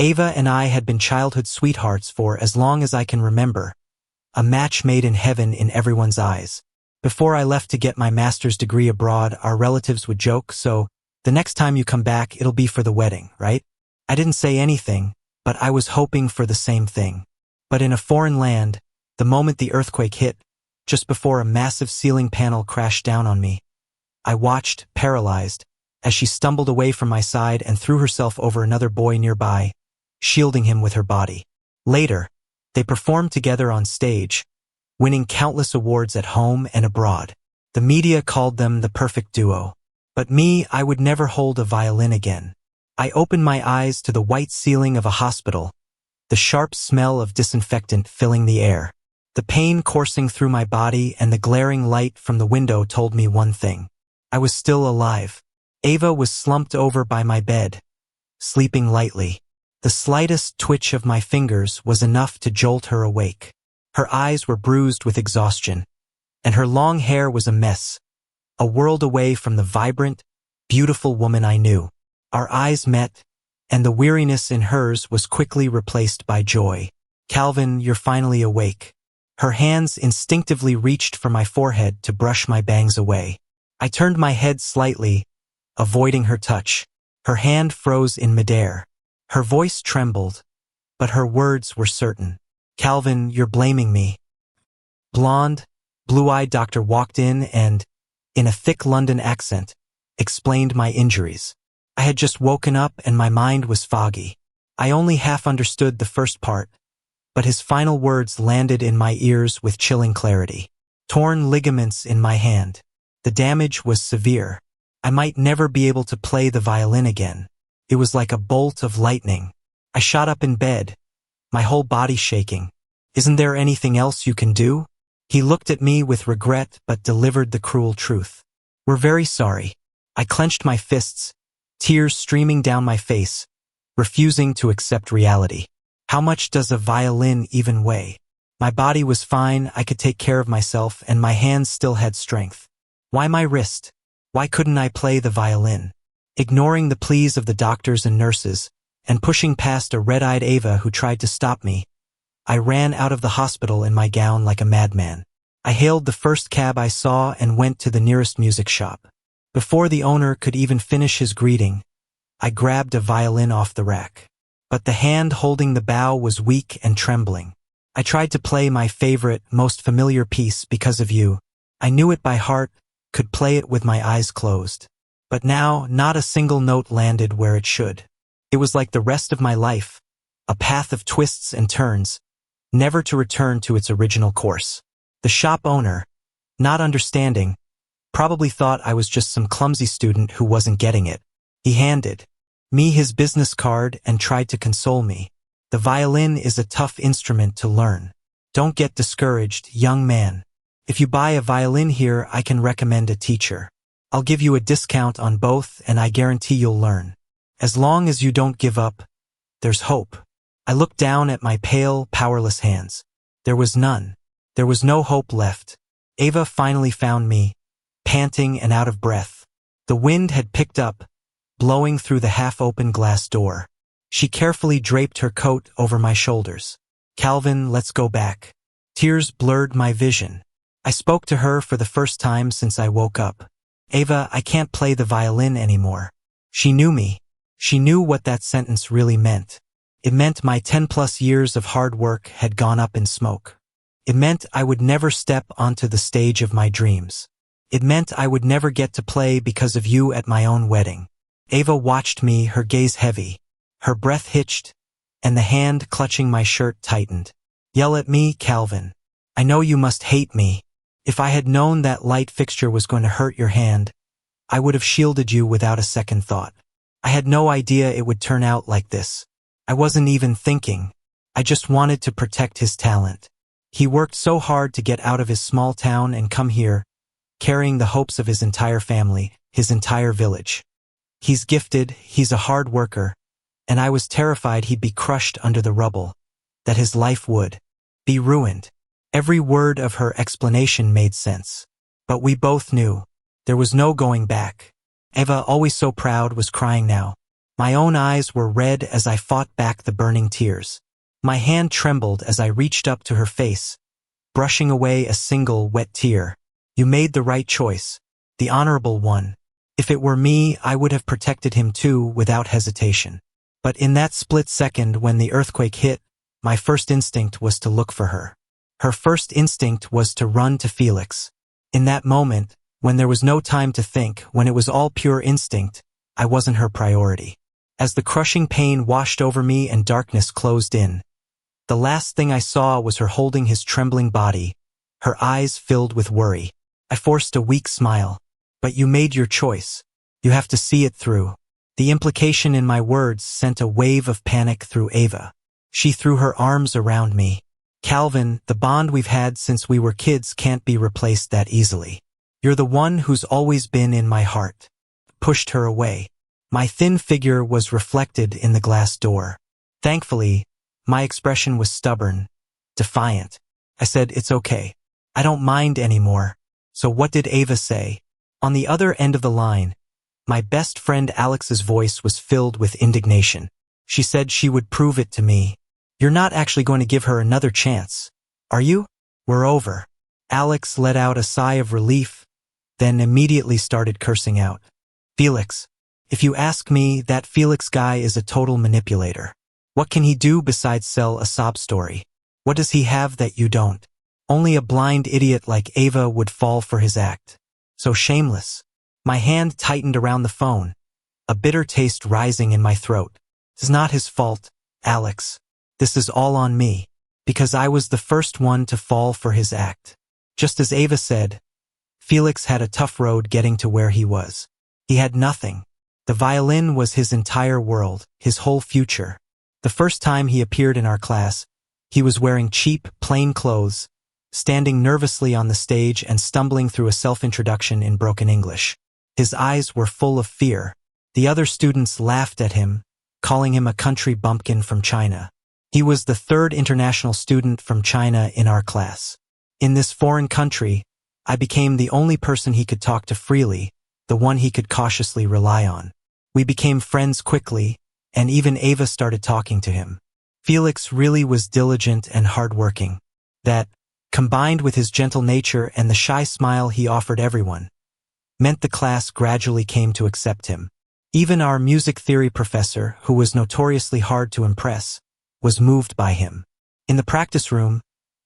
Ava and I had been childhood sweethearts for as long as I can remember, a match made in heaven in everyone's eyes. Before I left to get my master's degree abroad, our relatives would joke, "So, the next time you come back, it'll be for the wedding, right?" I didn't say anything, but I was hoping for the same thing. But in a foreign land, the moment the earthquake hit, just before a massive ceiling panel crashed down on me, I watched, paralyzed, as she stumbled away from my side and threw herself over another boy nearby, shielding him with her body. Later, they performed together on stage, winning countless awards at home and abroad. The media called them the perfect duo. But me, I would never hold a violin again. I opened my eyes to the white ceiling of a hospital, the sharp smell of disinfectant filling the air. The pain coursing through my body and the glaring light from the window told me one thing. I was still alive. Ava was slumped over by my bed, sleeping lightly. The slightest twitch of my fingers was enough to jolt her awake. Her eyes were bruised with exhaustion, and her long hair was a mess, a world away from the vibrant, beautiful woman I knew. Our eyes met, and the weariness in hers was quickly replaced by joy. "Calvin, you're finally awake." Her hands instinctively reached for my forehead to brush my bangs away. I turned my head slightly, avoiding her touch. Her hand froze in midair. Her voice trembled, but her words were certain. "Calvin, you're blaming me." Blonde, blue-eyed doctor walked in and, in a thick London accent, explained my injuries. I had just woken up and my mind was foggy. I only half understood the first part, but his final words landed in my ears with chilling clarity. Torn ligaments in my hand. The damage was severe. I might never be able to play the violin again. It was like a bolt of lightning. I shot up in bed, my whole body shaking. "Isn't there anything else you can do?" He looked at me with regret but delivered the cruel truth. "We're very sorry." I clenched my fists, tears streaming down my face, refusing to accept reality. How much does a violin even weigh? My body was fine, I could take care of myself, and my hands still had strength. Why my wrist? Why couldn't I play the violin? Ignoring the pleas of the doctors and nurses, and pushing past a red-eyed Ava who tried to stop me, I ran out of the hospital in my gown like a madman. I hailed the first cab I saw and went to the nearest music shop. Before the owner could even finish his greeting, I grabbed a violin off the rack. But the hand holding the bow was weak and trembling. I tried to play my favorite, most familiar piece, Because of You. I knew it by heart, could play it with my eyes closed. But now, not a single note landed where it should. It was like the rest of my life, a path of twists and turns, never to return to its original course. The shop owner, not understanding, probably thought I was just some clumsy student who wasn't getting it. He handed me his business card and tried to console me. "The violin is a tough instrument to learn. Don't get discouraged, young man. If you buy a violin here, I can recommend a teacher. I'll give you a discount on both and I guarantee you'll learn. As long as you don't give up, there's hope." I looked down at my pale, powerless hands. There was none. There was no hope left. Ava finally found me, panting and out of breath. The wind had picked up, blowing through the half-open glass door. She carefully draped her coat over my shoulders. "Calvin, let's go back." Tears blurred my vision. I spoke to her for the first time since I woke up. "Ava, I can't play the violin anymore." She knew me. She knew what that sentence really meant. It meant my 10+ years of hard work had gone up in smoke. It meant I would never step onto the stage of my dreams. It meant I would never get to play Because of You at my own wedding. Ava watched me, her gaze heavy. Her breath hitched, and the hand clutching my shirt tightened. "Yell at me, Calvin. I know you must hate me. If I had known that light fixture was going to hurt your hand, I would have shielded you without a second thought. I had no idea it would turn out like this. I wasn't even thinking. I just wanted to protect his talent. He worked so hard to get out of his small town and come here, carrying the hopes of his entire family, his entire village. He's gifted, he's a hard worker, and I was terrified he'd be crushed under the rubble, that his life would be ruined." Every word of her explanation made sense. But we both knew. There was no going back. Ava, always so proud, was crying now. My own eyes were red as I fought back the burning tears. My hand trembled as I reached up to her face, brushing away a single wet tear. You made the right choice, the honorable one. If it were me, I would have protected him too without hesitation. But in that split second when the earthquake hit, my first instinct was to look for her. Her first instinct was to run to Felix. In that moment, when there was no time to think, when it was all pure instinct, I wasn't her priority. As the crushing pain washed over me and darkness closed in, the last thing I saw was her holding his trembling body, her eyes filled with worry. I forced a weak smile. But you made your choice. You have to see it through. The implication in my words sent a wave of panic through Ava. She threw her arms around me. Calvin, the bond we've had since we were kids can't be replaced that easily. You're the one who's always been in my heart. Pushed her away. My thin figure was reflected in the glass door. Thankfully, my expression was stubborn, defiant. I said, it's okay. I don't mind anymore. So what did Ava say? On the other end of the line, my best friend Alex's voice was filled with indignation. She said she would prove it to me. You're not actually going to give her another chance, are you? We're over. Alex let out a sigh of relief, then immediately started cursing out. Felix. If you ask me, that Felix guy is a total manipulator. What can he do besides sell a sob story? What does he have that you don't? Only a blind idiot like Ava would fall for his act. So shameless. My hand tightened around the phone, a bitter taste rising in my throat. It's not his fault, Alex. This is all on me, because I was the first one to fall for his act. Just as Ava said, Felix had a tough road getting to where he was. He had nothing. The violin was his entire world, his whole future. The first time he appeared in our class, he was wearing cheap, plain clothes, standing nervously on the stage and stumbling through a self-introduction in broken English. His eyes were full of fear. The other students laughed at him, calling him a country bumpkin from China. He was the third international student from China in our class. In this foreign country, I became the only person he could talk to freely, the one he could cautiously rely on. We became friends quickly, and even Ava started talking to him. Felix really was diligent and hardworking. That, combined with his gentle nature and the shy smile he offered everyone, meant the class gradually came to accept him. Even our music theory professor, who was notoriously hard to impress, was moved by him. In the practice room,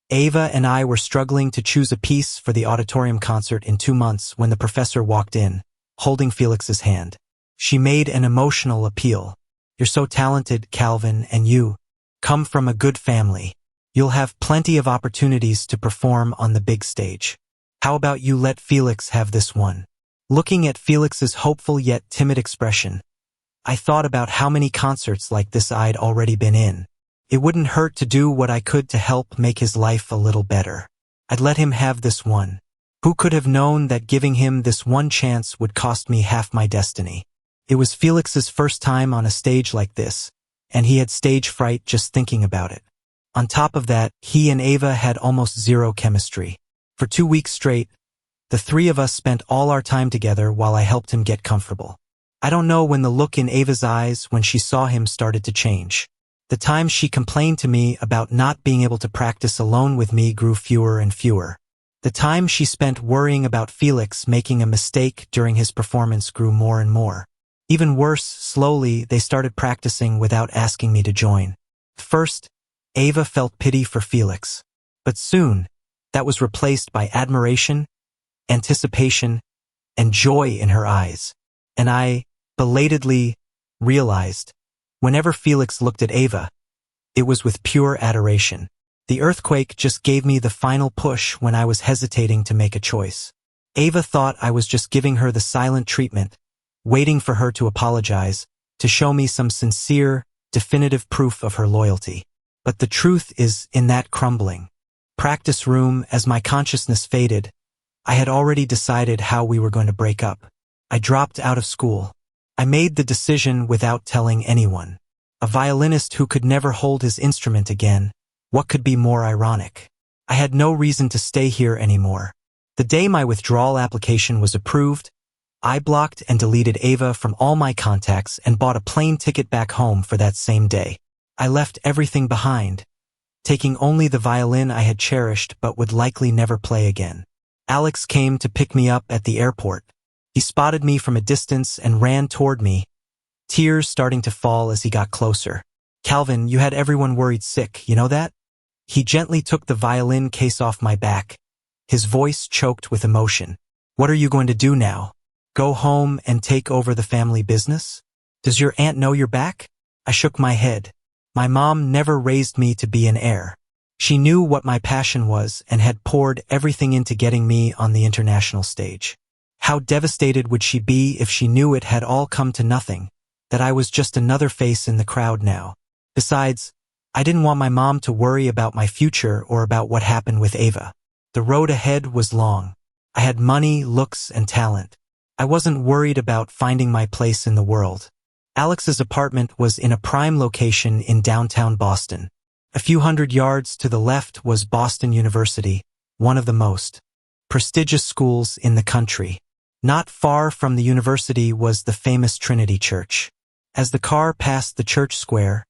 Ava and I were struggling to choose a piece for the auditorium concert in 2 months when the professor walked in, holding Felix's hand. She made an emotional appeal. You're so talented, Calvin, and you come from a good family. You'll have plenty of opportunities to perform on the big stage. How about you let Felix have this one? Looking at Felix's hopeful yet timid expression, I thought about how many concerts like this I'd already been in. It wouldn't hurt to do what I could to help make his life a little better. I'd let him have this one. Who could have known that giving him this one chance would cost me half my destiny? It was Felix's first time on a stage like this, and he had stage fright just thinking about it. On top of that, he and Ava had almost zero chemistry. For 2 weeks straight, the three of us spent all our time together while I helped him get comfortable. I don't know when the look in Ava's eyes when she saw him started to change. The times she complained to me about not being able to practice alone with me grew fewer and fewer. The time she spent worrying about Felix making a mistake during his performance grew more and more. Even worse, slowly, they started practicing without asking me to join. First, Ava felt pity for Felix. But soon, that was replaced by admiration, anticipation, and joy in her eyes. And I, belatedly, realized, whenever Felix looked at Ava, it was with pure adoration. The earthquake just gave me the final push when I was hesitating to make a choice. Ava thought I was just giving her the silent treatment, waiting for her to apologize, to show me some sincere, definitive proof of her loyalty. But the truth is in that crumbling practice room. As my consciousness faded, I had already decided how we were going to break up. I dropped out of school. I made the decision without telling anyone. A violinist who could never hold his instrument again. What could be more ironic? I had no reason to stay here anymore. The day my withdrawal application was approved, I blocked and deleted Ava from all my contacts and bought a plane ticket back home for that same day. I left everything behind, taking only the violin I had cherished but would likely never play again. Alex came to pick me up at the airport. He spotted me from a distance and ran toward me, tears starting to fall as he got closer. "Calvin, you had everyone worried sick, you know that?" He gently took the violin case off my back, his voice choked with emotion. "What are you going to do now? Go home and take over the family business? Does your aunt know you're back?" I shook my head. My mom never raised me to be an heir. She knew what my passion was and had poured everything into getting me on the international stage. How devastated would she be if she knew it had all come to nothing, that I was just another face in the crowd now. Besides, I didn't want my mom to worry about my future or about what happened with Ava. The road ahead was long. I had money, looks, and talent. I wasn't worried about finding my place in the world. Alex's apartment was in a prime location in downtown Boston. A few hundred yards to the left was Boston University, one of the most prestigious schools in the country. Not far from the university was the famous Trinity Church. As the car passed the church square,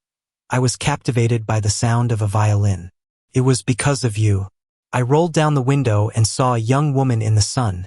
I was captivated by the sound of a violin. "It was because of you." I rolled down the window and saw a young woman in the sun,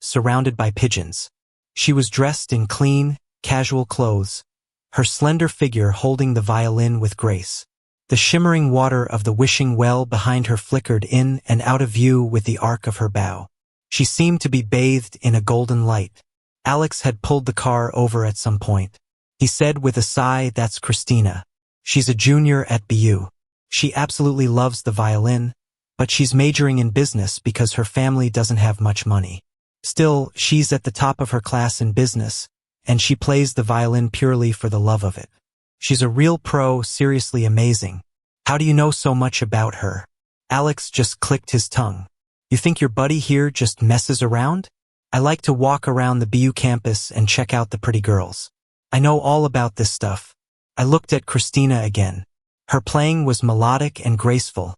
surrounded by pigeons. She was dressed in clean, casual clothes, her slender figure holding the violin with grace. The shimmering water of the wishing well behind her flickered in and out of view with the arc of her bow. She seemed to be bathed in a golden light. Alex had pulled the car over at some point. He said with a sigh, "That's Christina. She's a junior at BU. She absolutely loves the violin, but she's majoring in business because her family doesn't have much money. Still, she's at the top of her class in business, and she plays the violin purely for the love of it. She's a real pro, seriously amazing. How do you know so much about her?" Alex just clicked his tongue. "You think your buddy here just messes around? I like to walk around the BU campus and check out the pretty girls. I know all about this stuff." I looked at Christina again. Her playing was melodic and graceful,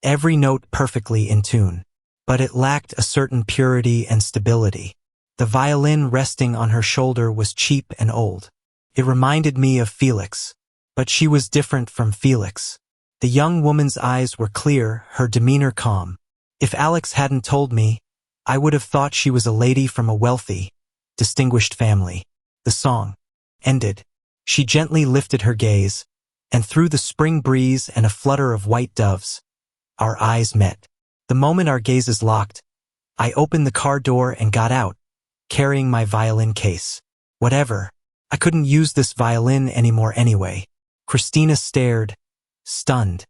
every note perfectly in tune. But it lacked a certain purity and stability. The violin resting on her shoulder was cheap and old. It reminded me of Felix, but she was different from Felix. The young woman's eyes were clear, her demeanor calm. If Alex hadn't told me, I would have thought she was a lady from a wealthy, distinguished family. The song ended. She gently lifted her gaze, and through the spring breeze and a flutter of white doves, our eyes met. The moment our gazes locked, I opened the car door and got out, carrying my violin case. Whatever. I couldn't use this violin anymore anyway. Christina stared, stunned,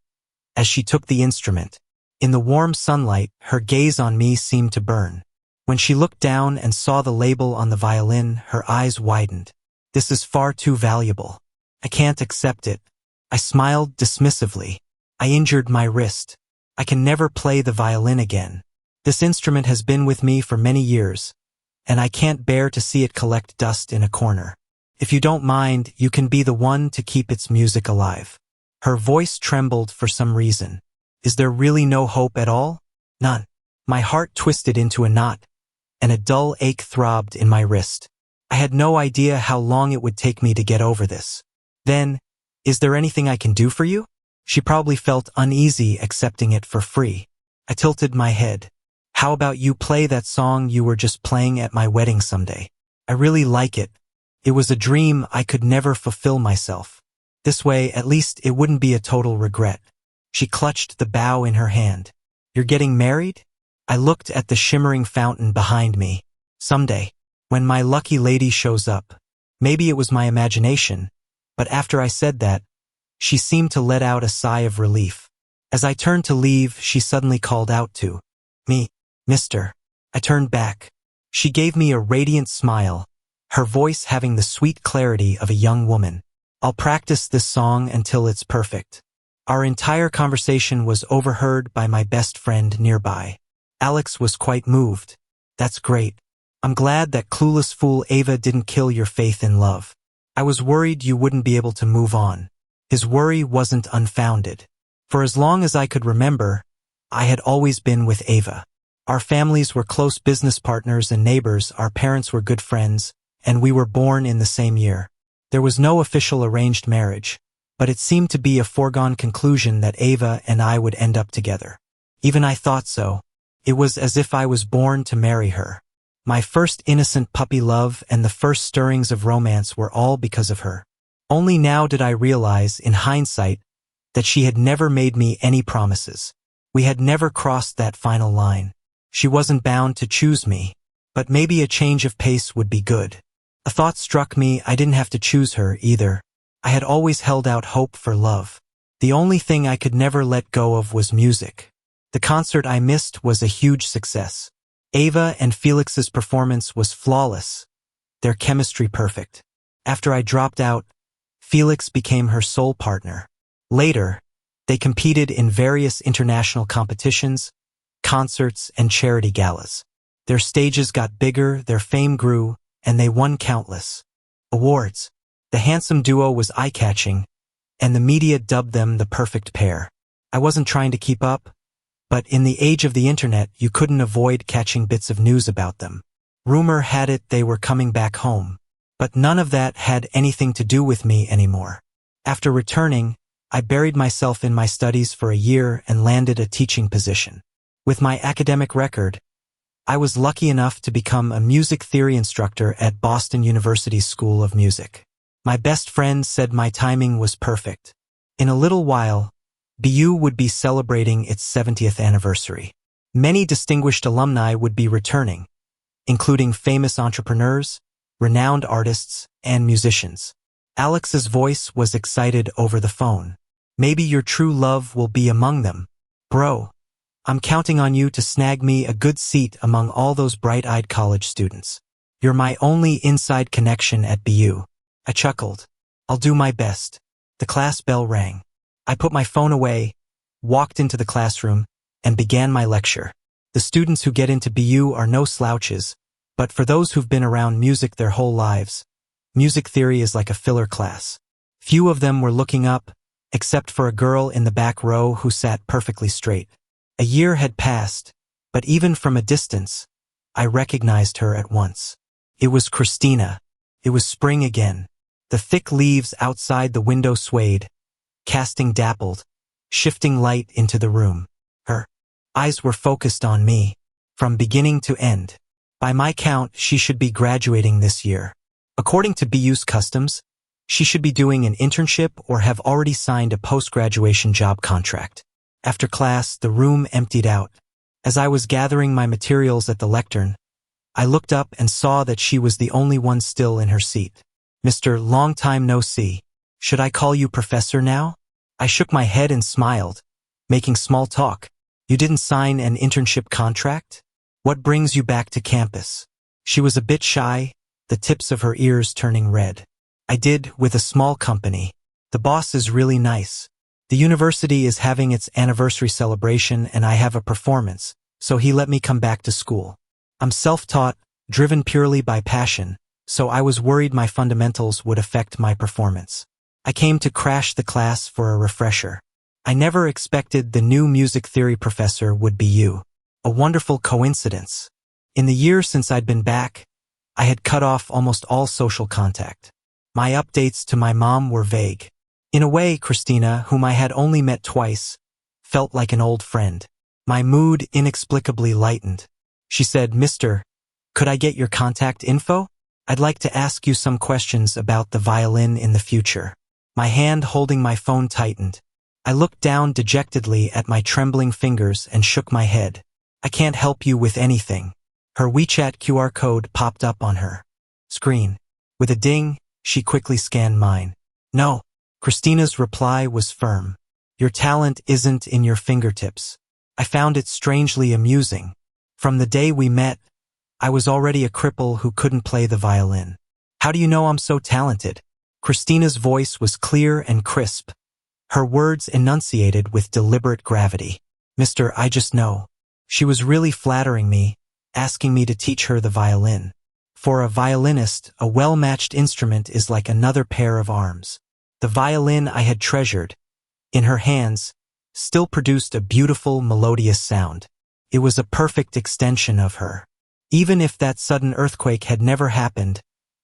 as she took the instrument. In the warm sunlight, her gaze on me seemed to burn. When she looked down and saw the label on the violin, her eyes widened. "This is far too valuable. I can't accept it." I smiled dismissively. "I injured my wrist. I can never play the violin again. This instrument has been with me for many years, and I can't bear to see it collect dust in a corner. If you don't mind, you can be the one to keep its music alive." Her voice trembled for some reason. "Is there really no hope at all?" "None." My heart twisted into a knot, and a dull ache throbbed in my wrist. I had no idea how long it would take me to get over this. "Then, is there anything I can do for you?" She probably felt uneasy accepting it for free. I tilted my head. "How about you play that song you were just playing at my wedding someday? I really like it. It was a dream I could never fulfill myself. This way, at least it wouldn't be a total regret." She clutched the bow in her hand. "You're getting married?" I looked at the shimmering fountain behind me. "Someday, when my lucky lady shows up." Maybe it was my imagination, but after I said that, she seemed to let out a sigh of relief. As I turned to leave, she suddenly called out to me, "Mister." I turned back. She gave me a radiant smile, her voice having the sweet clarity of a young woman. "I'll practice this song until it's perfect." Our entire conversation was overheard by my best friend nearby. Alex was quite moved. "That's great. I'm glad that clueless fool Ava didn't kill your faith in love. I was worried you wouldn't be able to move on." His worry wasn't unfounded. For as long as I could remember, I had always been with Ava. Our families were close business partners and neighbors, our parents were good friends, and we were born in the same year. There was no official arranged marriage, but it seemed to be a foregone conclusion that Ava and I would end up together. Even I thought so. It was as if I was born to marry her. My first innocent puppy love and the first stirrings of romance were all because of her. Only now did I realize, in hindsight, that she had never made me any promises. We had never crossed that final line. She wasn't bound to choose me, but maybe a change of pace would be good. A thought struck me, I didn't have to choose her either. I had always held out hope for love. The only thing I could never let go of was music. The concert I missed was a huge success. Ava and Felix's performance was flawless, their chemistry perfect. After I dropped out, Felix became her sole partner. Later, they competed in various international competitions, concerts, and charity galas. Their stages got bigger, their fame grew, and they won countless awards. The handsome duo was eye-catching, and the media dubbed them the perfect pair. I wasn't trying to keep up, but in the age of the internet, you couldn't avoid catching bits of news about them. Rumor had it they were coming back home, but none of that had anything to do with me anymore. After returning, I buried myself in my studies for a year and landed a teaching position. With my academic record, I was lucky enough to become a music theory instructor at Boston University's School of Music. My best friend said my timing was perfect. In a little while, BU would be celebrating its 70th anniversary. Many distinguished alumni would be returning, including famous entrepreneurs, renowned artists, and musicians. Alex's voice was excited over the phone. Maybe your true love will be among them. Bro, I'm counting on you to snag me a good seat among all those bright-eyed college students. You're my only inside connection at BU. I chuckled. I'll do my best. The class bell rang. I put my phone away, walked into the classroom, and began my lecture. The students who get into BU are no slouches, but for those who've been around music their whole lives, music theory is like a filler class. Few of them were looking up, except for a girl in the back row who sat perfectly straight. A year had passed, but even from a distance, I recognized her at once. It was Christina. It was spring again. The thick leaves outside the window swayed, casting dappled, shifting light into the room. Her eyes were focused on me, from beginning to end. By my count, she should be graduating this year. According to BU's customs, she should be doing an internship or have already signed a post-graduation job contract. After class, the room emptied out. As I was gathering my materials at the lectern, I looked up and saw that she was the only one still in her seat. Mr. Long Time No See. Should I call you Professor now? I shook my head and smiled, making small talk. You didn't sign an internship contract? What brings you back to campus? She was a bit shy, the tips of her ears turning red. I did, with a small company. The boss is really nice. The university is having its anniversary celebration and I have a performance, so he let me come back to school. I'm self-taught, driven purely by passion, so I was worried my fundamentals would affect my performance. I came to crash the class for a refresher. I never expected the new music theory professor would be you. A wonderful coincidence. In the year since I'd been back, I had cut off almost all social contact. My updates to my mom were vague. In a way, Christina, whom I had only met twice, felt like an old friend. My mood inexplicably lightened. She said, "Mister, could I get your contact info? I'd like to ask you some questions about the violin in the future." My hand holding my phone tightened. I looked down dejectedly at my trembling fingers and shook my head. I can't help you with anything. Her WeChat QR code popped up on her screen. With a ding, she quickly scanned mine. No. Christina's reply was firm. Your talent isn't in your fingertips. I found it strangely amusing. From the day we met, I was already a cripple who couldn't play the violin. How do you know I'm so talented? Christina's voice was clear and crisp, her words enunciated with deliberate gravity. Mister, I just know. She was really flattering me, asking me to teach her the violin. For a violinist, a well-matched instrument is like another pair of arms. The violin I had treasured, in her hands, still produced a beautiful, melodious sound. It was a perfect extension of her. Even if that sudden earthquake had never happened,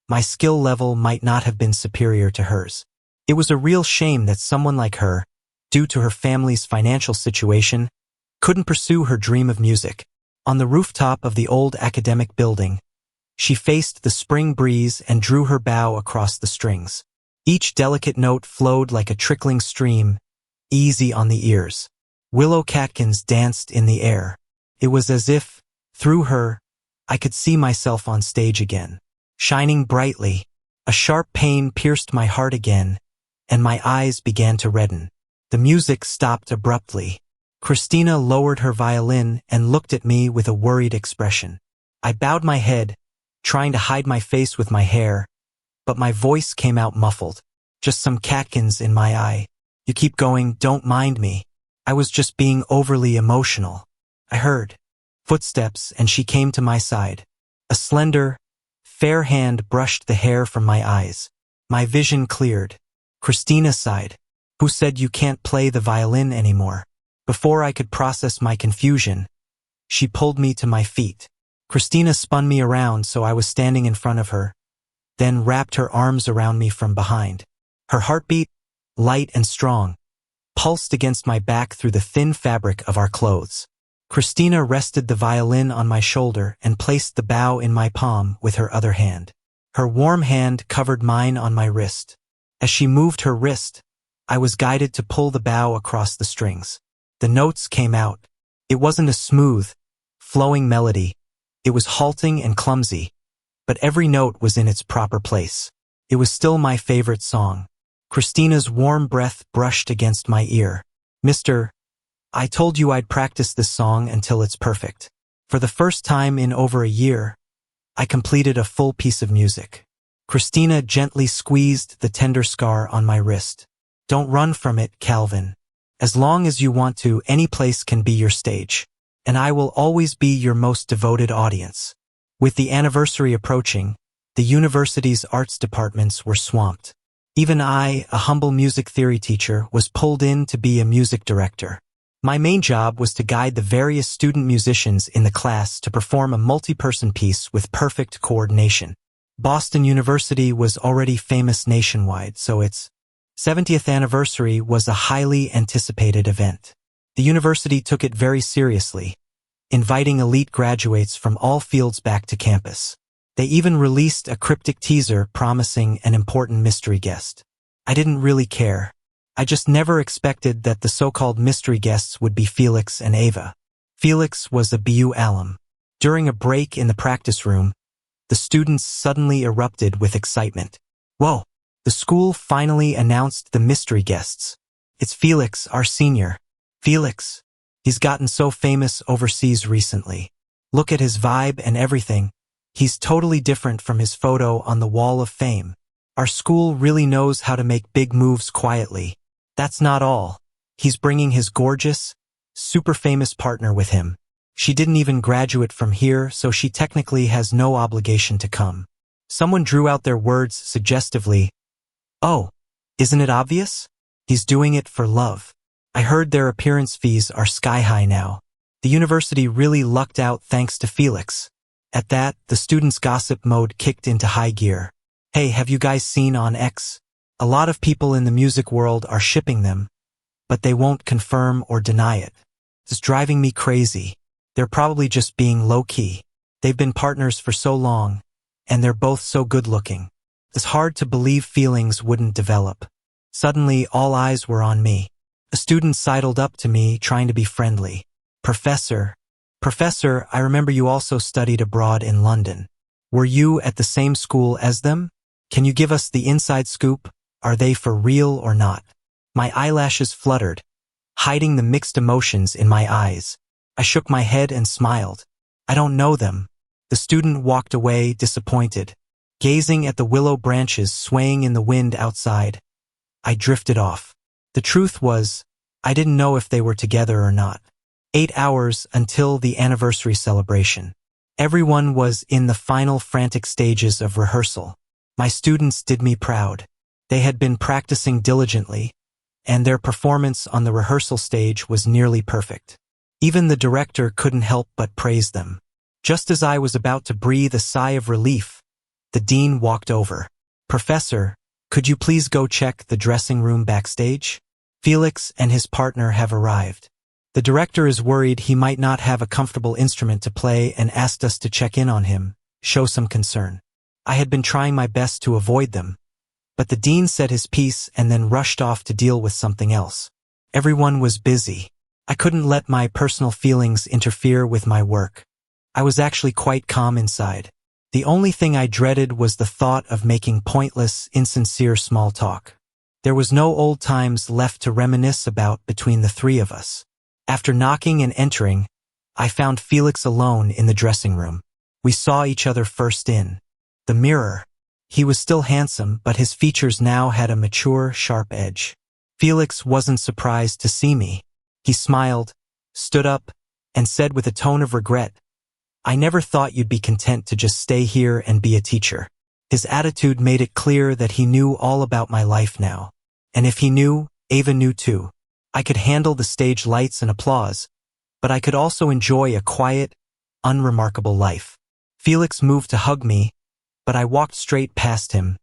my skill level might not have been superior to hers. It was a real shame that someone like her, due to her family's financial situation, couldn't pursue her dream of music. On the rooftop of the old academic building, she faced the spring breeze and drew her bow across the strings. Each delicate note flowed like a trickling stream, easy on the ears. Willow catkins danced in the air. It was as if, through her, I could see myself on stage again, shining brightly. A sharp pain pierced my heart again, and my eyes began to redden. The music stopped abruptly. Christina lowered her violin and looked at me with a worried expression. I bowed my head, trying to hide my face with my hair, but my voice came out muffled. Just some catkins in my eye. You keep going, don't mind me. I was just being overly emotional. I heard footsteps and she came to my side. A slender, fair hand brushed the hair from my eyes. My vision cleared. Christina sighed. Who said you can't play the violin anymore? Before I could process my confusion, she pulled me to my feet. Christina spun me around so I was standing in front of her, then wrapped her arms around me from behind. Her heartbeat, light and strong, pulsed against my back through the thin fabric of our clothes. Christina rested the violin on my shoulder and placed the bow in my palm with her other hand. Her warm hand covered mine on my wrist. As she moved her wrist, I was guided to pull the bow across the strings. The notes came out. It wasn't a smooth, flowing melody. It was halting and clumsy, but every note was in its proper place. It was still my favorite song. Christina's warm breath brushed against my ear. Mister, I told you I'd practice this song until it's perfect. For the first time in over a year, I completed a full piece of music. Christina gently squeezed the tender scar on my wrist. Don't run from it, Calvin. As long as you want to, any place can be your stage, and I will always be your most devoted audience. With the anniversary approaching, the university's arts departments were swamped. Even I, a humble music theory teacher, was pulled in to be a music director. My main job was to guide the various student musicians in the class to perform a multi-person piece with perfect coordination. Boston University was already famous nationwide, so its 70th anniversary was a highly anticipated event. The university took it very seriously, inviting elite graduates from all fields back to campus. They even released a cryptic teaser promising an important mystery guest. I didn't really care. I just never expected that the so-called mystery guests would be Felix and Ava. Felix was a BU alum. During a break in the practice room, the students suddenly erupted with excitement. Whoa! The school finally announced the mystery guests. It's Felix, our senior. Felix. He's gotten so famous overseas recently. Look at his vibe and everything. He's totally different from his photo on the wall of fame. Our school really knows how to make big moves quietly. That's not all. He's bringing his gorgeous, super famous partner with him. She didn't even graduate from here, so she technically has no obligation to come. Someone drew out their words suggestively. Oh, isn't it obvious? He's doing it for love. I heard their appearance fees are sky high now. The university really lucked out thanks to Felix. At that, the students' gossip mode kicked into high gear. Hey, have you guys seen on X? A lot of people in the music world are shipping them, but they won't confirm or deny it. It's driving me crazy. They're probably just being low-key. They've been partners for so long, and they're both so good-looking. It's hard to believe feelings wouldn't develop. Suddenly, all eyes were on me. A student sidled up to me, trying to be friendly. Professor, I remember you also studied abroad in London. Were you at the same school as them? Can you give us the inside scoop? Are they for real or not? My eyelashes fluttered, hiding the mixed emotions in my eyes. I shook my head and smiled. I don't know them. The student walked away, disappointed. Gazing at the willow branches swaying in the wind outside, I drifted off. The truth was, I didn't know if they were together or not. 8 hours until the anniversary celebration. Everyone was in the final frantic stages of rehearsal. My students did me proud. They had been practicing diligently, and their performance on the rehearsal stage was nearly perfect. Even the director couldn't help but praise them. Just as I was about to breathe a sigh of relief, the dean walked over. "Professor, could you please go check the dressing room backstage? Felix and his partner have arrived. The director is worried he might not have a comfortable instrument to play and asked us to check in on him, show some concern." I had been trying my best to avoid them, but the dean said his piece and then rushed off to deal with something else. Everyone was busy. I couldn't let my personal feelings interfere with my work. I was actually quite calm inside. The only thing I dreaded was the thought of making pointless, insincere small talk. There was no old times left to reminisce about between the three of us. After knocking and entering, I found Felix alone in the dressing room. We saw each other first in the mirror. He was still handsome, but his features now had a mature, sharp edge. Felix wasn't surprised to see me. He smiled, stood up, and said with a tone of regret, "I never thought you'd be content to just stay here and be a teacher." His attitude made it clear that he knew all about my life now. And if he knew, Ava knew too. I could handle the stage lights and applause, but I could also enjoy a quiet, unremarkable life. Felix moved to hug me, but I walked straight past him,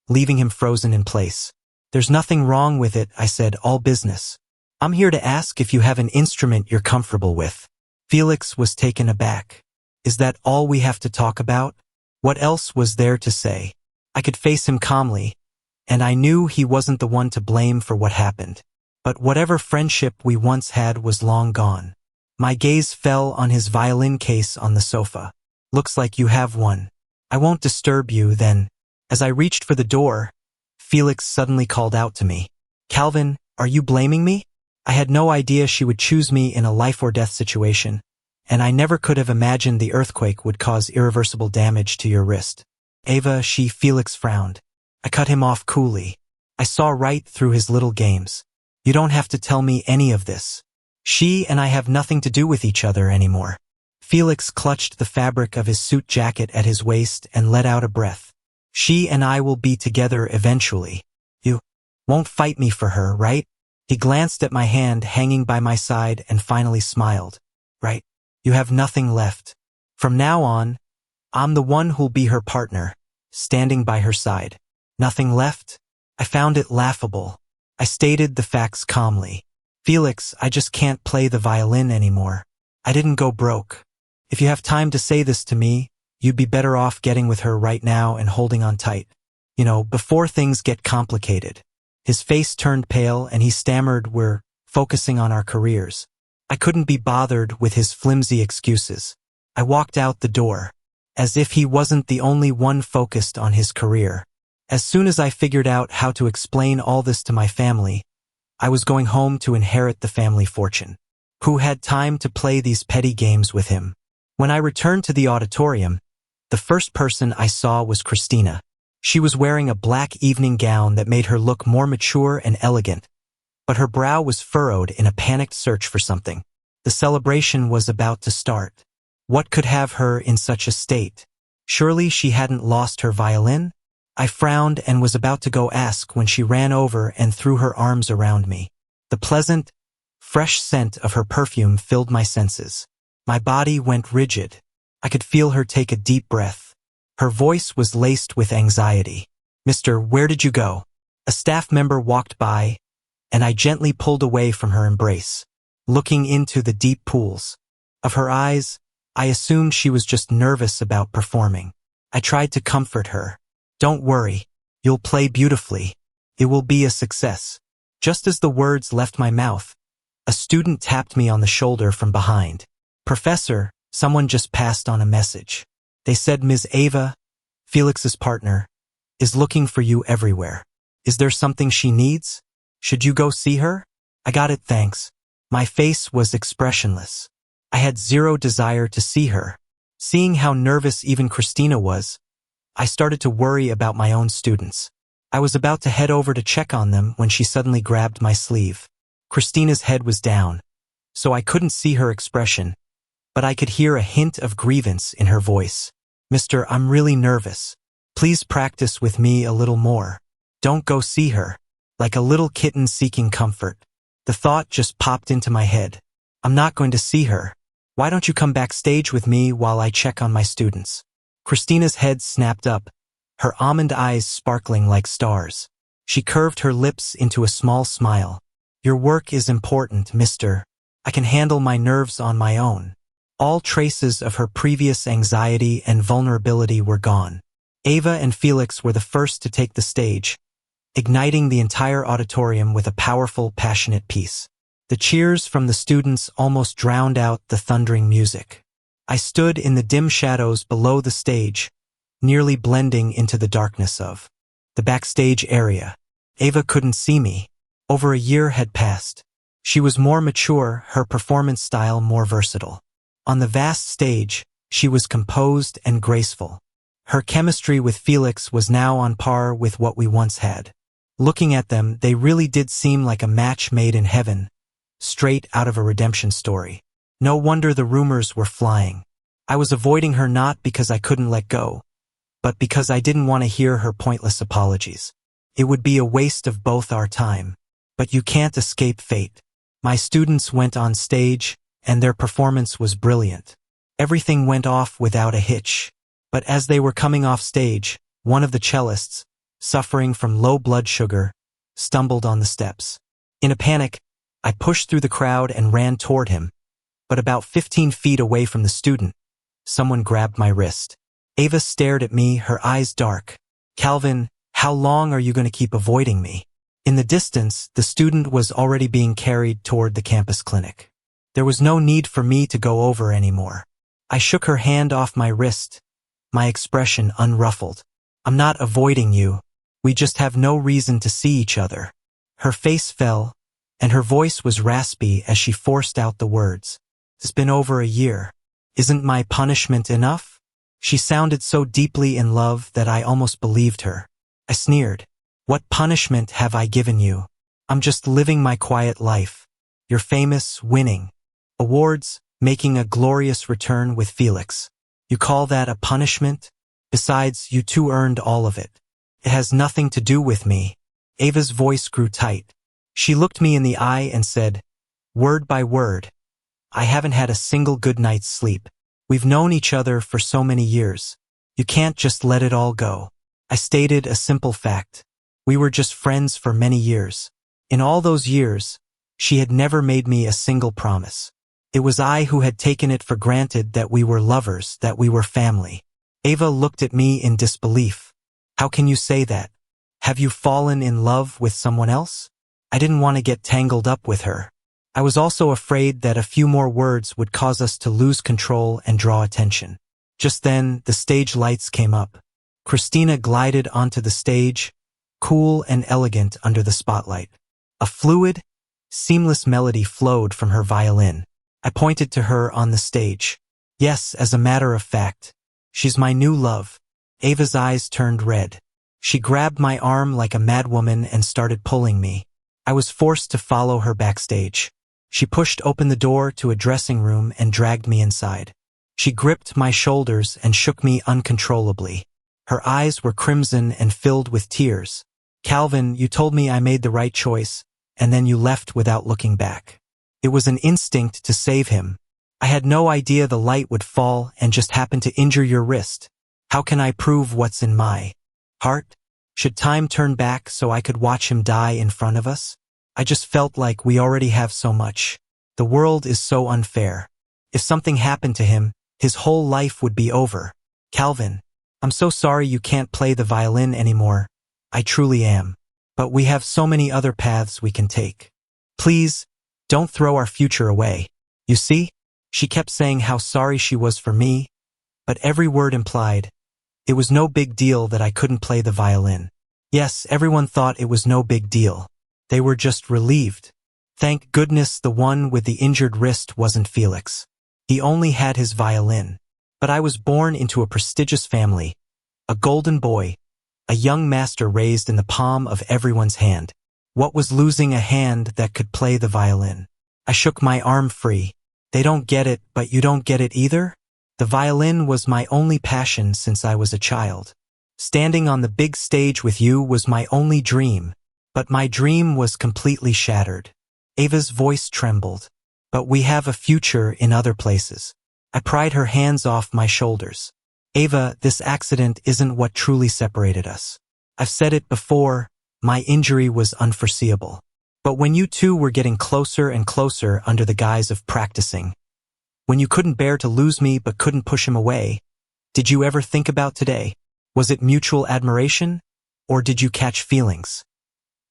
leaving him frozen in place. "There's nothing wrong with it," I said, "all business. I'm here to ask if you have an instrument you're comfortable with." Felix was taken aback. "Is that all we have to talk about?" What else was there to say? I could face him calmly, and I knew he wasn't the one to blame for what happened. But whatever friendship we once had was long gone. My gaze fell on his violin case on the sofa. "Looks like you have one. I won't disturb you then." As I reached for the door, Felix suddenly called out to me, "Calvin, are you blaming me?" I had no idea she would choose me in a life-or-death situation, and I never could have imagined the earthquake would cause irreversible damage to your wrist. "Ava," Felix frowned. I cut him off coolly. I saw right through his little games. "You don't have to tell me any of this. She and I have nothing to do with each other anymore." Felix clutched the fabric of his suit jacket at his waist and let out a breath. "She and I will be together eventually. You won't fight me for her, right?" He glanced at my hand hanging by my side and finally smiled. "Right. You have nothing left. From now on, I'm the one who'll be her partner, standing by her side." Nothing left? I found it laughable. I stated the facts calmly. "Felix, I just can't play the violin anymore. I didn't go broke. If you have time to say this to me, you'd be better off getting with her right now and holding on tight. Before things get complicated." His face turned pale and he stammered, "We're focusing on our careers." I couldn't be bothered with his flimsy excuses. I walked out the door, as if he wasn't the only one focused on his career. As soon as I figured out how to explain all this to my family, I was going home to inherit the family fortune. Who had time to play these petty games with him? When I returned to the auditorium, the first person I saw was Christina. She was wearing a black evening gown that made her look more mature and elegant, but her brow was furrowed in a panicked search for something. The celebration was about to start. What could have her in such a state? Surely she hadn't lost her violin? I frowned and was about to go ask when she ran over and threw her arms around me. The pleasant, fresh scent of her perfume filled my senses. My body went rigid. I could feel her take a deep breath. Her voice was laced with anxiety. "Mister, where did you go?" A staff member walked by, and I gently pulled away from her embrace, looking into the deep pools of her eyes. I assumed she was just nervous about performing. I tried to comfort her. "Don't worry. You'll play beautifully. It will be a success." Just as the words left my mouth, a student tapped me on the shoulder from behind. "Professor, someone just passed on a message. They said Ms. Ava, Felix's partner, is looking for you everywhere. Is there something she needs? Should you go see her?" "I got it, thanks." My face was expressionless. I had zero desire to see her. Seeing how nervous even Christina was, I started to worry about my own students. I was about to head over to check on them when she suddenly grabbed my sleeve. Christina's head was down, so I couldn't see her expression, but I could hear a hint of grievance in her voice. "Mister, I'm really nervous. Please practice with me a little more. Don't go see her." Like a little kitten seeking comfort, the thought just popped into my head. I'm not going to see her. Why don't you come backstage with me while I check on my students? Christina's head snapped up, her almond eyes sparkling like stars. She curved her lips into a small smile. Your work is important, mister. I can handle my nerves on my own. All traces of her previous anxiety and vulnerability were gone. Ava and Felix were the first to take the stage, igniting the entire auditorium with a powerful, passionate piece. The cheers from the students almost drowned out the thundering music. I stood in the dim shadows below the stage, nearly blending into the darkness of the backstage area. Ava couldn't see me. Over a year had passed. She was more mature, her performance style more versatile. On the vast stage, she was composed and graceful. Her chemistry with Felix was now on par with what we once had. Looking at them, they really did seem like a match made in heaven, straight out of a redemption story. No wonder the rumors were flying. I was avoiding her not because I couldn't let go, but because I didn't want to hear her pointless apologies. It would be a waste of both our time. But you can't escape fate. My students went on stage, and their performance was brilliant. Everything went off without a hitch. But as they were coming off stage, one of the cellists, suffering from low blood sugar, stumbled on the steps. In a panic, I pushed through the crowd and ran toward him, but about 15 feet away from the student, someone grabbed my wrist. Ava stared at me, her eyes dark. Calvin, how long are you going to keep avoiding me? In the distance, the student was already being carried toward the campus clinic. There was no need for me to go over anymore. I shook her hand off my wrist, my expression unruffled. I'm not avoiding you. We just have no reason to see each other. Her face fell, and her voice was raspy as she forced out the words. It's been over a year. Isn't my punishment enough? She sounded so deeply in love that I almost believed her. I sneered. What punishment have I given you? I'm just living my quiet life. You're famous, winning awards, making a glorious return with Felix. You call that a punishment? Besides, you two earned all of it. It has nothing to do with me. Ava's voice grew tight. She looked me in the eye and said, word by word, I haven't had a single good night's sleep. We've known each other for so many years. You can't just let it all go. I stated a simple fact. We were just friends for many years. In all those years, she had never made me a single promise. It was I who had taken it for granted that we were lovers, that we were family. Ava looked at me in disbelief. How can you say that? Have you fallen in love with someone else? I didn't want to get tangled up with her. I was also afraid that a few more words would cause us to lose control and draw attention. Just then, the stage lights came up. Christina glided onto the stage, cool and elegant under the spotlight. A fluid, seamless melody flowed from her violin. I pointed to her on the stage. Yes, as a matter of fact, she's my new love. Ava's eyes turned red. She grabbed my arm like a madwoman and started pulling me. I was forced to follow her backstage. She pushed open the door to a dressing room and dragged me inside. She gripped my shoulders and shook me uncontrollably. Her eyes were crimson and filled with tears. Calvin, you told me I made the right choice, and then you left without looking back. It was an instinct to save him. I had no idea the light would fall and just happen to injure your wrist. How can I prove what's in my heart? Should time turn back so I could watch him die in front of us? I just felt like we already have so much. The world is so unfair. If something happened to him, his whole life would be over. Calvin, I'm so sorry you can't play the violin anymore. I truly am. But we have so many other paths we can take. Please, don't throw our future away. You see? She kept saying how sorry she was for me, but every word implied, it was no big deal that I couldn't play the violin. Yes, everyone thought it was no big deal. They were just relieved. Thank goodness the one with the injured wrist wasn't Felix. He only had his violin. But I was born into a prestigious family, a golden boy, a young master raised in the palm of everyone's hand. What was losing a hand that could play the violin? I shook my arm free. They don't get it, but you don't get it either? The violin was my only passion since I was a child. Standing on the big stage with you was my only dream, but my dream was completely shattered. Ava's voice trembled. but we have a future in other places. I pried her hands off my shoulders. Ava, this accident isn't what truly separated us. I've said it before, my injury was unforeseeable. But when you two were getting closer and closer under the guise of practicing, when you couldn't bear to lose me but couldn't push him away, did you ever think about today? Was it mutual admiration? Or did you catch feelings?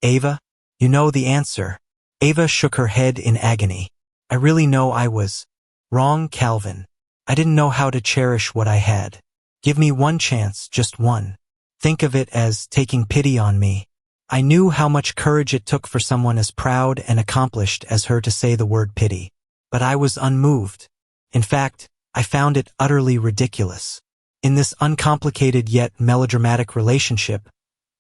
Ava, you know the answer. Ava shook her head in agony. I really know I was wrong, Calvin. I didn't know how to cherish what I had. Give me one chance, just one. Think of it as taking pity on me. I knew how much courage it took for someone as proud and accomplished as her to say the word pity. But I was unmoved. In fact, I found it utterly ridiculous. In this uncomplicated yet melodramatic relationship,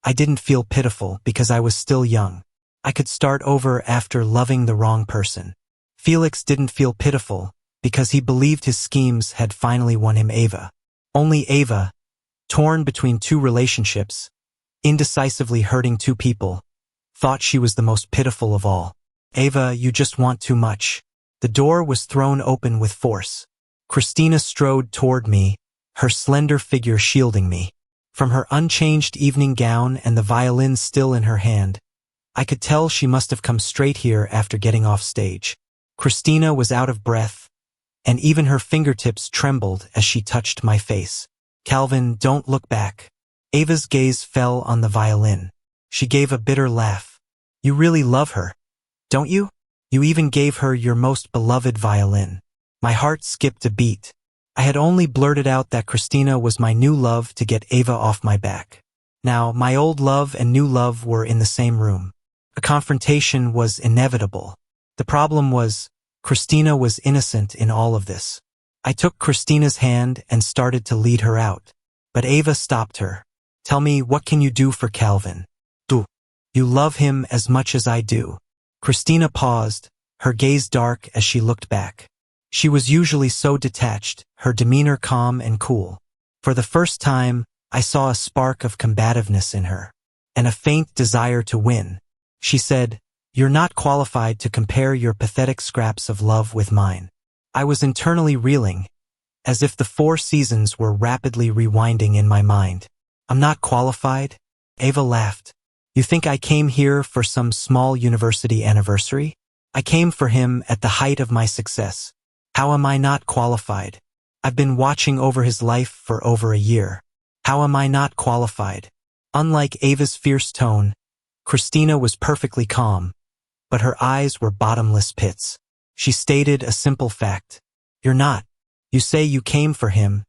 I didn't feel pitiful because I was still young. I could start over after loving the wrong person. Felix didn't feel pitiful because he believed his schemes had finally won him Ava. Only Ava, torn between two relationships, indecisively hurting two people, thought she was the most pitiful of all. Ava, you just want too much. The door was thrown open with force. Christina strode toward me, her slender figure shielding me. From her unchanged evening gown and the violin still in her hand, I could tell she must have come straight here after getting off stage. Christina was out of breath, and even her fingertips trembled as she touched my face. Calvin, don't look back. Ava's gaze fell on the violin. She gave a bitter laugh. You really love her, don't you? You even gave her your most beloved violin. My heart skipped a beat. I had only blurted out that Christina was my new love to get Ava off my back. Now, my old love and new love were in the same room. A confrontation was inevitable. The problem was, Christina was innocent in all of this. I took Christina's hand and started to lead her out. But Ava stopped her. Tell me, what can you do for Calvin? Do you love him as much as I do? Christina paused, her gaze dark as she looked back. She was usually so detached, her demeanor calm and cool. For the first time, I saw a spark of combativeness in her, and a faint desire to win. She said, You're not qualified to compare your pathetic scraps of love with mine. I was internally reeling, as if the 4 seasons were rapidly rewinding in my mind. I'm not qualified? Ava laughed. You think I came here for some small university anniversary? I came for him at the height of my success. How am I not qualified? I've been watching over his life for over a year. How am I not qualified? Unlike Ava's fierce tone, Christina was perfectly calm, but her eyes were bottomless pits. She stated a simple fact. You're not. You say you came for him,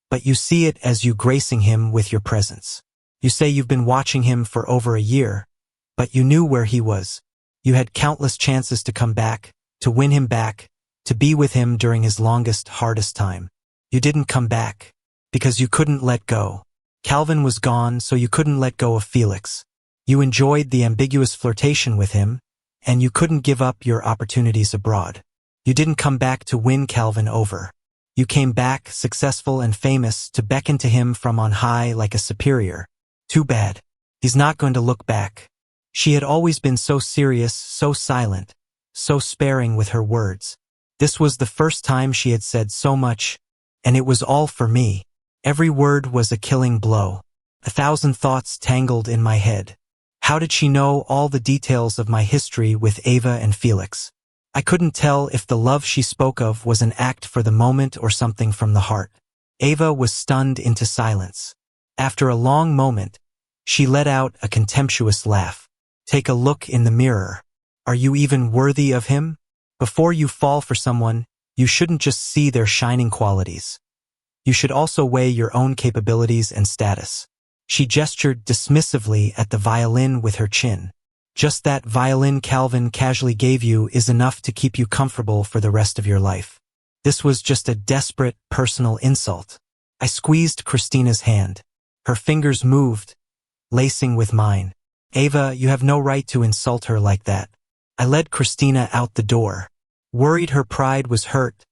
but you see it as you gracing him with your presence. You say you've been watching him for over a year, but you knew where he was. You had countless chances to come back, to win him back, to be with him during his longest, hardest time. You didn't come back, because you couldn't let go. Calvin was gone, so you couldn't let go of Felix. You enjoyed the ambiguous flirtation with him, and you couldn't give up your opportunities abroad. You didn't come back to win Calvin over. You came back, successful and famous, to beckon to him from on high like a superior. Too bad. He's not going to look back. She had always been so serious, so silent, so sparing with her words. This was the first time she had said so much, and it was all for me. Every word was a killing blow. 1,000 thoughts tangled in my head. How did she know all the details of my history with Ava and Felix? I couldn't tell if the love she spoke of was an act for the moment or something from the heart. Ava was stunned into silence. After a long moment, she let out a contemptuous laugh. Take a look in the mirror. Are you even worthy of him? Before you fall for someone, you shouldn't just see their shining qualities. You should also weigh your own capabilities and status. She gestured dismissively at the violin with her chin. Just that violin Calvin casually gave you is enough to keep you comfortable for the rest of your life. This was just a desperate, personal insult. I squeezed Christina's hand. Her fingers moved, lacing with mine. Ava, you have no right to insult her like that. I led Christina out the door. Worried her pride was hurt,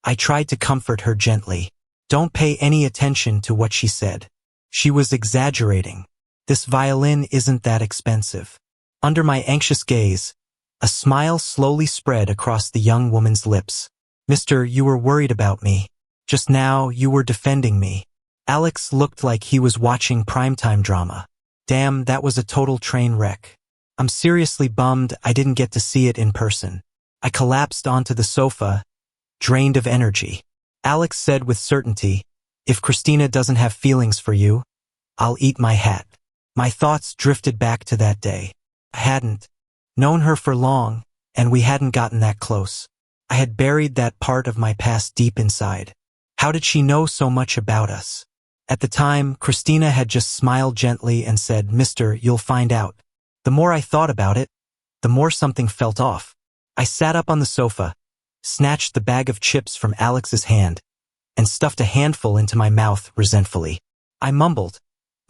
I tried to comfort her gently. Don't pay any attention to what she said. She was exaggerating. This violin isn't that expensive. Under my anxious gaze, A smile slowly spread across the young woman's lips. Mister, you were worried about me. Just now, you were defending me. Alex looked like he was watching primetime drama. Damn, that was a total train wreck. I'm seriously bummed I didn't get to see it in person. I collapsed onto the sofa, drained of energy. Alex said with certainty, if Christina doesn't have feelings for you, I'll eat my hat. My thoughts drifted back to that day. I hadn't known her for long, and we hadn't gotten that close. I had buried that part of my past deep inside. How did she know so much about us? At the time, Christina had just smiled gently and said, Mister, you'll find out. The more I thought about it, the more something felt off. I sat up on the sofa, snatched the bag of chips from Alex's hand, and stuffed a handful into my mouth resentfully. I mumbled,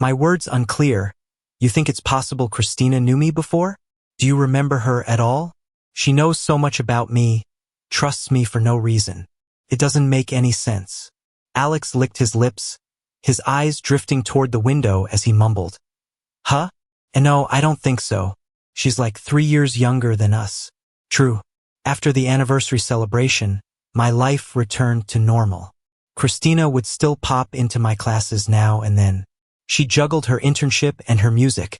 my words unclear. You think it's possible Christina knew me before? Do you remember her at all? She knows so much about me, trusts me for no reason. It doesn't make any sense. Alex licked his lips, his eyes drifting toward the window as he mumbled. Huh? And no, I don't think so. She's like 3 years younger than us. True. After the anniversary celebration, my life returned to normal. Christina would still pop into my classes now and then. She juggled her internship and her music,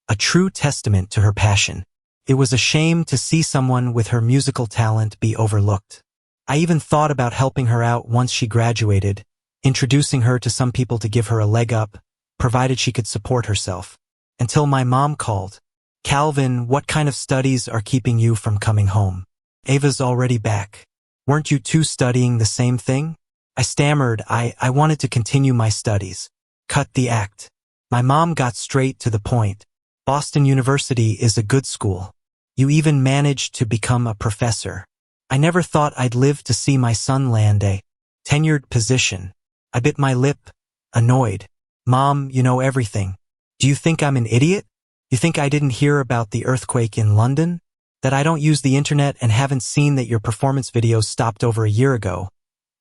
a true testament to her passion. It was a shame to see someone with her musical talent be overlooked. I even thought about helping her out once she graduated, introducing her to some people to give her a leg up, provided she could support herself. Until my mom called. Calvin, what kind of studies are keeping you from coming home? Ava's already back. Weren't you two studying the same thing? I stammered, I wanted to continue my studies. Cut the act. My mom got straight to the point. Boston University is a good school. You even managed to become a professor. I never thought I'd live to see my son land a tenured position. I bit my lip, annoyed. Mom, you know everything. Do you think I'm an idiot? You think I didn't hear about the earthquake in London? That I don't use the internet and haven't seen that your performance videos stopped over a year ago,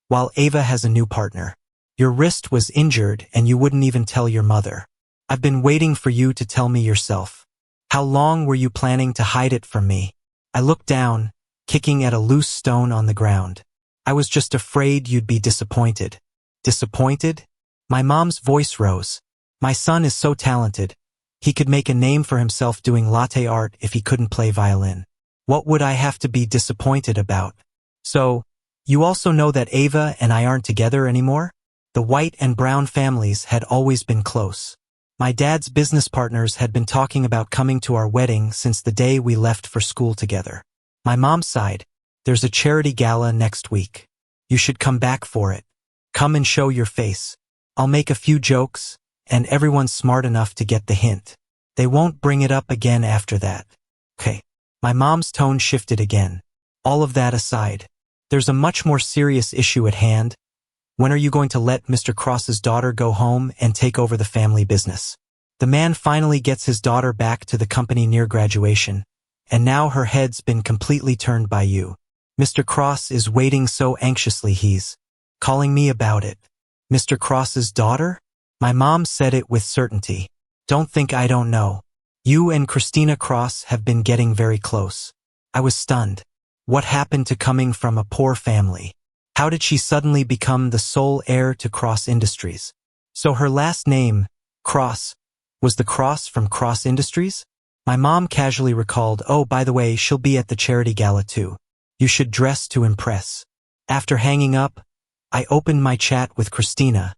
while Ava has a new partner. Your wrist was injured and you wouldn't even tell your mother. I've been waiting for you to tell me yourself. How long were you planning to hide it from me? I looked down, kicking at a loose stone on the ground. I was just afraid you'd be disappointed. Disappointed? My mom's voice rose. My son is so talented. He could make a name for himself doing latte art if he couldn't play violin. What would I have to be disappointed about? So, you also know that Ava and I aren't together anymore? The White and Brown families had always been close. My dad's business partners had been talking about coming to our wedding since the day we left for school together. My mom sighed, there's a charity gala next week. You should come back for it. Come and show your face. I'll make a few jokes, and everyone's smart enough to get the hint. They won't bring it up again after that. Okay. My mom's tone shifted again. All of that aside, there's a much more serious issue at hand. When are you going to let Mr. Cross's daughter go home and take over the family business? The man finally gets his daughter back to the company near graduation, and now her head's been completely turned by you. Mr. Cross is waiting so anxiously he's calling me about it. Mr. Cross's daughter? My mom said it with certainty. Don't think I don't know. You and Christina Cross have been getting very close. I was stunned. What happened to coming from a poor family? How did she suddenly become the sole heir to Cross Industries? So her last name, Cross, was the Cross from Cross Industries? My mom casually recalled, oh, by the way, she'll be at the charity gala too. You should dress to impress. After hanging up, I opened my chat with Christina,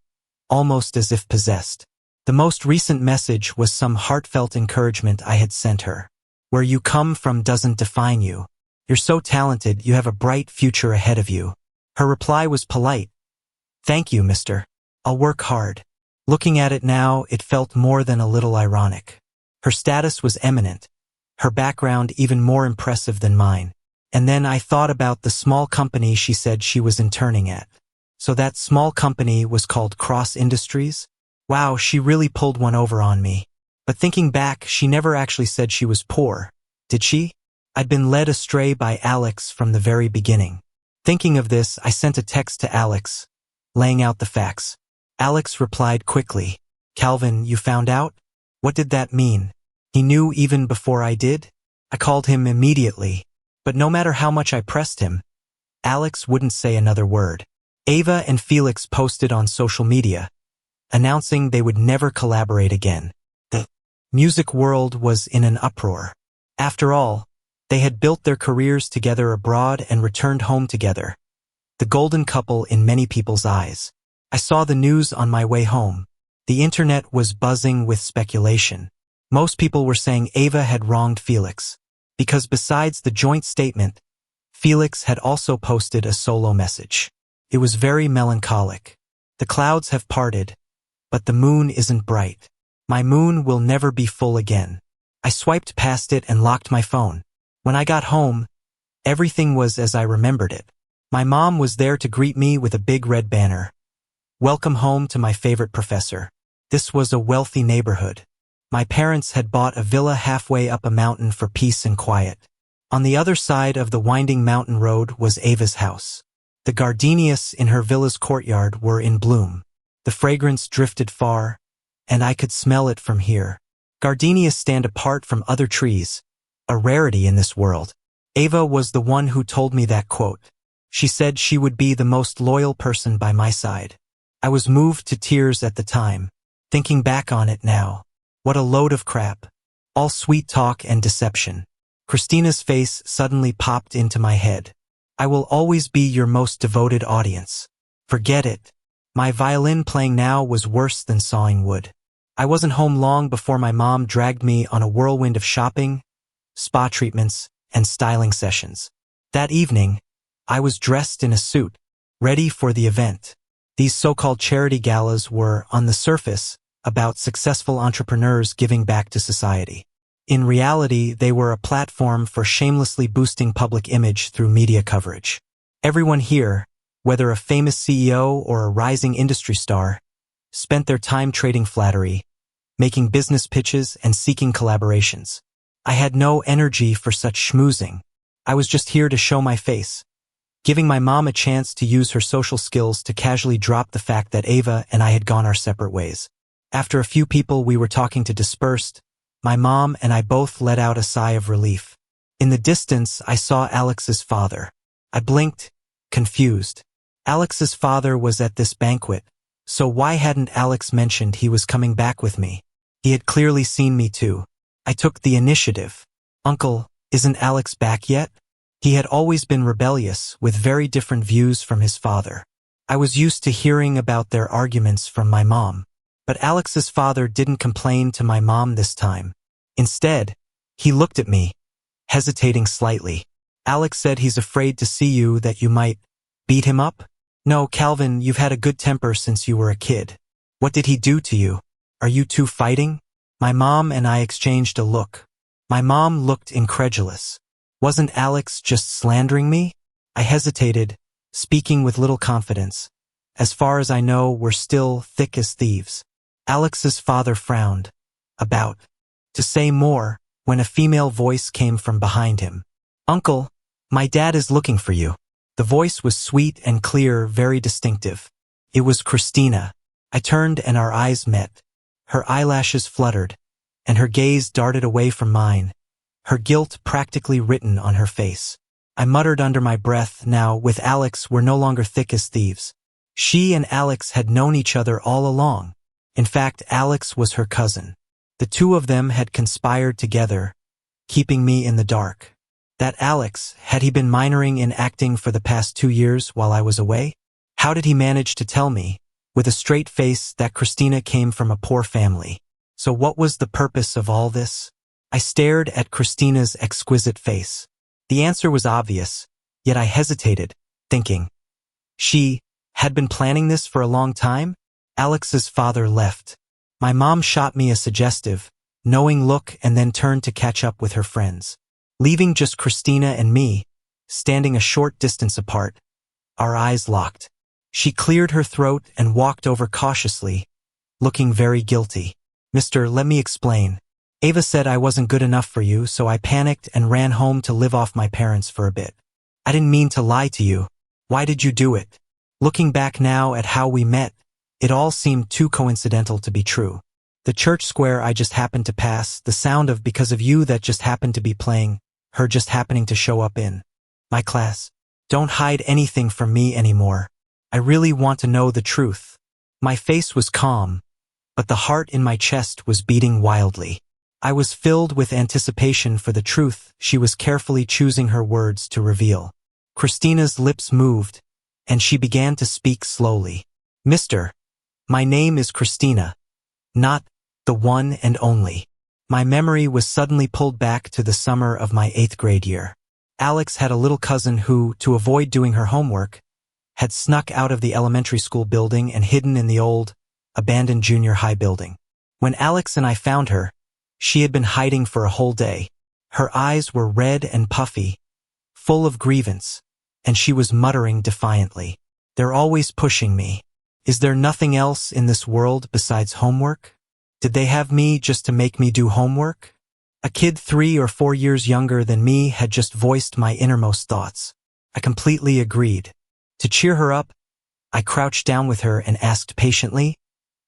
almost as if possessed. The most recent message was some heartfelt encouragement I had sent her. Where you come from doesn't define you. You're so talented, you have a bright future ahead of you. Her reply was polite. Thank you, mister. I'll work hard. Looking at it now, it felt more than a little ironic. Her status was eminent, her background even more impressive than mine. And then I thought about the small company she said she was interning at. So that small company was called Cross Industries? Wow, she really pulled one over on me. But thinking back, she never actually said she was poor, did she? I'd been led astray by Alex from the very beginning. Thinking of this, I sent a text to Alex, laying out the facts. Alex replied quickly, Calvin, you found out? What did that mean? He knew even before I did? I called him immediately, but no matter how much I pressed him, Alex wouldn't say another word. Ava and Felix posted on social media, announcing they would never collaborate again. The music world was in an uproar. After all, they had built their careers together abroad and returned home together, the golden couple in many people's eyes. I saw the news on my way home. The internet was buzzing with speculation. Most people were saying Ava had wronged Felix, because besides the joint statement, Felix had also posted a solo message. It was very melancholic. The clouds have parted, but the moon isn't bright. My moon will never be full again. I swiped past it and locked my phone. When I got home, everything was as I remembered it. My mom was there to greet me with a big red banner. Welcome home to my favorite professor. This was a wealthy neighborhood. My parents had bought a villa halfway up a mountain for peace and quiet. On the other side of the winding mountain road was Ava's house. The gardenias in her villa's courtyard were in bloom. The fragrance drifted far, and I could smell it from here. Gardenias stand apart from other trees, a rarity in this world. Ava was the one who told me that quote. She said she would be the most loyal person by my side. I was moved to tears at the time. Thinking back on it now, what a load of crap. All sweet talk and deception. Christina's face suddenly popped into my head. I will always be your most devoted audience. Forget it. My violin playing now was worse than sawing wood. I wasn't home long before my mom dragged me on a whirlwind of shopping, spa treatments, and styling sessions. That evening, I was dressed in a suit, ready for the event. These so-called charity galas were, on the surface, about successful entrepreneurs giving back to society. In reality, they were a platform for shamelessly boosting public image through media coverage. Everyone here, whether a famous CEO or a rising industry star, spent their time trading flattery, making business pitches, and seeking collaborations. I had no energy for such schmoozing. I was just here to show my face, giving my mom a chance to use her social skills to casually drop the fact that Ava and I had gone our separate ways. After a few people we were talking to dispersed, my mom and I both let out a sigh of relief. In the distance, I saw Alex's father. I blinked, confused. Alex's father was at this banquet, so why hadn't Alex mentioned he was coming back with me? He had clearly seen me too. I took the initiative. Uncle, isn't Alex back yet? He had always been rebellious, with very different views from his father. I was used to hearing about their arguments from my mom. But Alex's father didn't complain to my mom this time. Instead, he looked at me, hesitating slightly. Alex said he's afraid to see you, that you might beat him up? No, Calvin, you've had a good temper since you were a kid. What did he do to you? Are you two fighting? My mom and I exchanged a look. My mom looked incredulous. Wasn't Alex just slandering me? I hesitated, speaking with little confidence. As far as I know, we're still thick as thieves. Alex's father frowned, about to say more, when a female voice came from behind him. Uncle, my dad is looking for you. The voice was sweet and clear, very distinctive. It was Christina. I turned and our eyes met. Her eyelashes fluttered, and her gaze darted away from mine, her guilt practically written on her face. I muttered under my breath, now, with Alex, we're no longer thick as thieves. She and Alex had known each other all along. In fact, Alex was her cousin. The two of them had conspired together, keeping me in the dark. That Alex, had he been minoring in acting for the past 2 years while I was away? How did he manage to tell me, with a straight face, that Christina came from a poor family? So what was the purpose of all this? I stared at Christina's exquisite face. The answer was obvious, yet I hesitated, thinking, she had been planning this for a long time? Alex's father left. My mom shot me a suggestive, knowing look and then turned to catch up with her friends. Leaving just Christina and me, standing a short distance apart, our eyes locked. She cleared her throat and walked over cautiously, looking very guilty. Mister, let me explain. Ava said I wasn't good enough for you, so I panicked and ran home to live off my parents for a bit. I didn't mean to lie to you. Why did you do it? Looking back now at how we met, it all seemed too coincidental to be true. The church square I just happened to pass, the sound of because of you that just happened to be playing, her just happening to show up in my class. Don't hide anything from me anymore. I really want to know the truth. My face was calm, but the heart in my chest was beating wildly. I was filled with anticipation for the truth she was carefully choosing her words to reveal. Christina's lips moved, and she began to speak slowly. Mister, my name is Christina, not the one and only. My memory was suddenly pulled back to the summer of my 8th grade year. Alex had a little cousin who, to avoid doing her homework, had snuck out of the elementary school building and hidden in the old, abandoned junior high building. When Alex and I found her, she had been hiding for a whole day. Her eyes were red and puffy, full of grievance, and she was muttering defiantly. They're always pushing me. Is there nothing else in this world besides homework? Did they have me just to make me do homework? A kid 3 or 4 years younger than me had just voiced my innermost thoughts. I completely agreed. To cheer her up, I crouched down with her and asked patiently,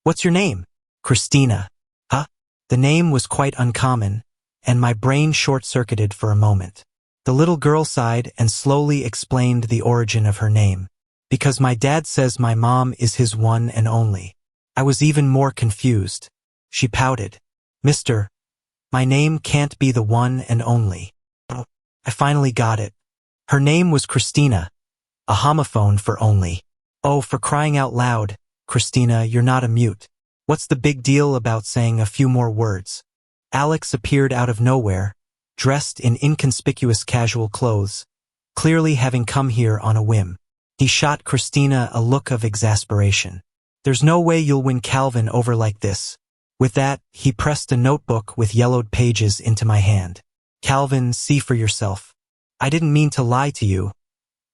"What's your name?" "Christina." "Huh?" The name was quite uncommon, and my brain short-circuited for a moment. The little girl sighed and slowly explained the origin of her name. "Because my dad says my mom is his one and only." I was even more confused. She pouted. "Mister, my name can't be the one and only." I finally got it. Her name was Christina, a homophone for only. Oh, for crying out loud, Christina, you're not a mute. What's the big deal about saying a few more words? Alex appeared out of nowhere, dressed in inconspicuous casual clothes, clearly having come here on a whim. He shot Christina a look of exasperation. "There's no way you'll win Calvin over like this." With that, he pressed a notebook with yellowed pages into my hand. "Calvin, see for yourself. I didn't mean to lie to you,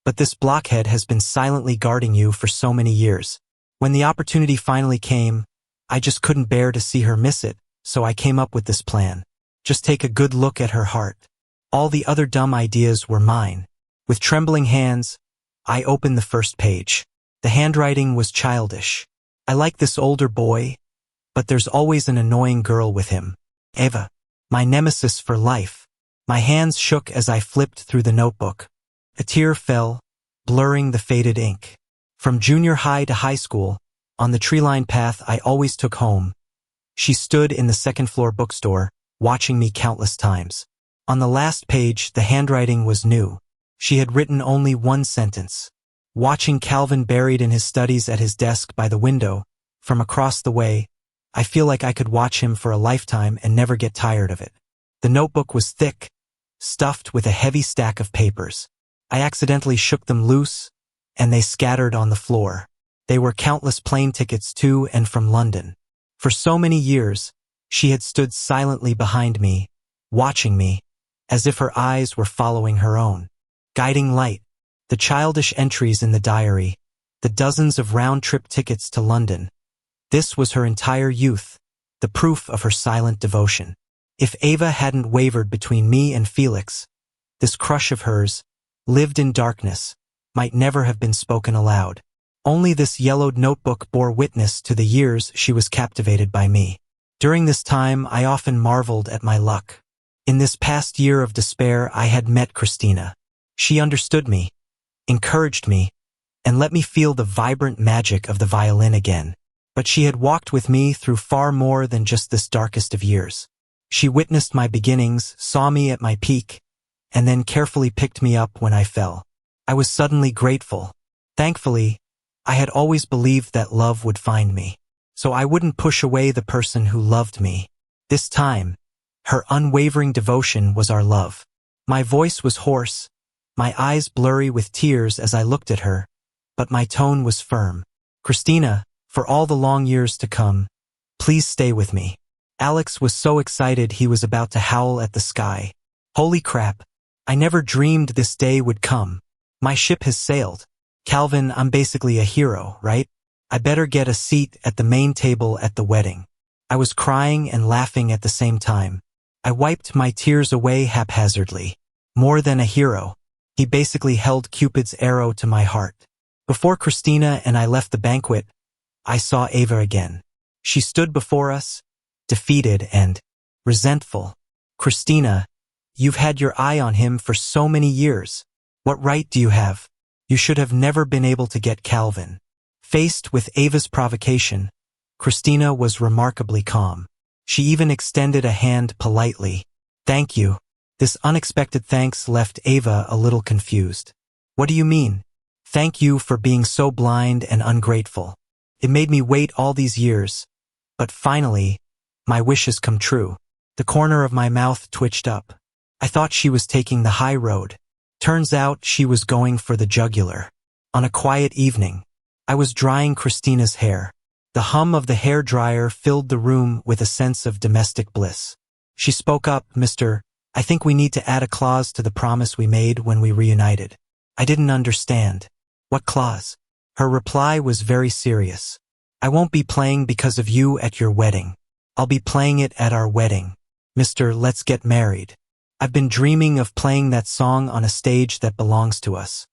but this blockhead has been silently guarding you for so many years. When the opportunity finally came, I just couldn't bear to see her miss it, so I came up with this plan. Just take a good look at her heart. All the other dumb ideas were mine." With trembling hands, I opened the first page. The handwriting was childish. "I like this older boy, but there's always an annoying girl with him. Eva, my nemesis for life." My hands shook as I flipped through the notebook. A tear fell, blurring the faded ink. From junior high to high school, on the tree-lined path I always took home, she stood in the second-floor bookstore, watching me countless times. On the last page, the handwriting was new. She had written only one sentence. "Watching Calvin buried in his studies at his desk by the window, from across the way, I feel like I could watch him for a lifetime and never get tired of it." The notebook was thick, stuffed with a heavy stack of papers. I accidentally shook them loose, and they scattered on the floor. They were countless plane tickets to and from London. For so many years, she had stood silently behind me, watching me, as if her eyes were following her own. Guiding light, the childish entries in the diary, the dozens of round-trip tickets to London. This was her entire youth, the proof of her silent devotion. If Ava hadn't wavered between me and Felix, this crush of hers, lived in darkness, might never have been spoken aloud. Only this yellowed notebook bore witness to the years she was captivated by me. During this time, I often marveled at my luck. In this past year of despair, I had met Christina. She understood me, encouraged me, and let me feel the vibrant magic of the violin again. But she had walked with me through far more than just this darkest of years. She witnessed my beginnings, saw me at my peak, and then carefully picked me up when I fell. I was suddenly grateful. Thankfully, I had always believed that love would find me, so I wouldn't push away the person who loved me. This time, her unwavering devotion was our love. My voice was hoarse, my eyes blurry with tears as I looked at her, but my tone was firm. "Christina, for all the long years to come, please stay with me." Alex was so excited he was about to howl at the sky. Holy crap, I never dreamed this day would come. My ship has sailed. Calvin, I'm basically a hero, right? I better get a seat at the main table at the wedding. I was crying and laughing at the same time. I wiped my tears away haphazardly. More than a hero, he basically held Cupid's arrow to my heart. Before Christina and I left the banquet, I saw Ava again. She stood before us, defeated and resentful. Christina, you've had your eye on him for so many years. What right do you have? You should have never been able to get Calvin. Faced with Ava's provocation, Christina was remarkably calm. She even extended a hand politely. Thank you. This unexpected thanks left Ava a little confused. What do you mean? Thank you for being so blind and ungrateful. It made me wait all these years, but finally, my wish has come true. The corner of my mouth twitched up. I thought she was taking the high road. Turns out she was going for the jugular. On a quiet evening, I was drying Christina's hair. The hum of the hairdryer filled the room with a sense of domestic bliss. She spoke up, Mr. I think we need to add a clause to the promise we made when we reunited. I didn't understand. What clause? Her reply was very serious. I won't be playing because of you at your wedding. I'll be playing it at our wedding. Mr. Let's get married. I've been dreaming of playing that song on a stage that belongs to us.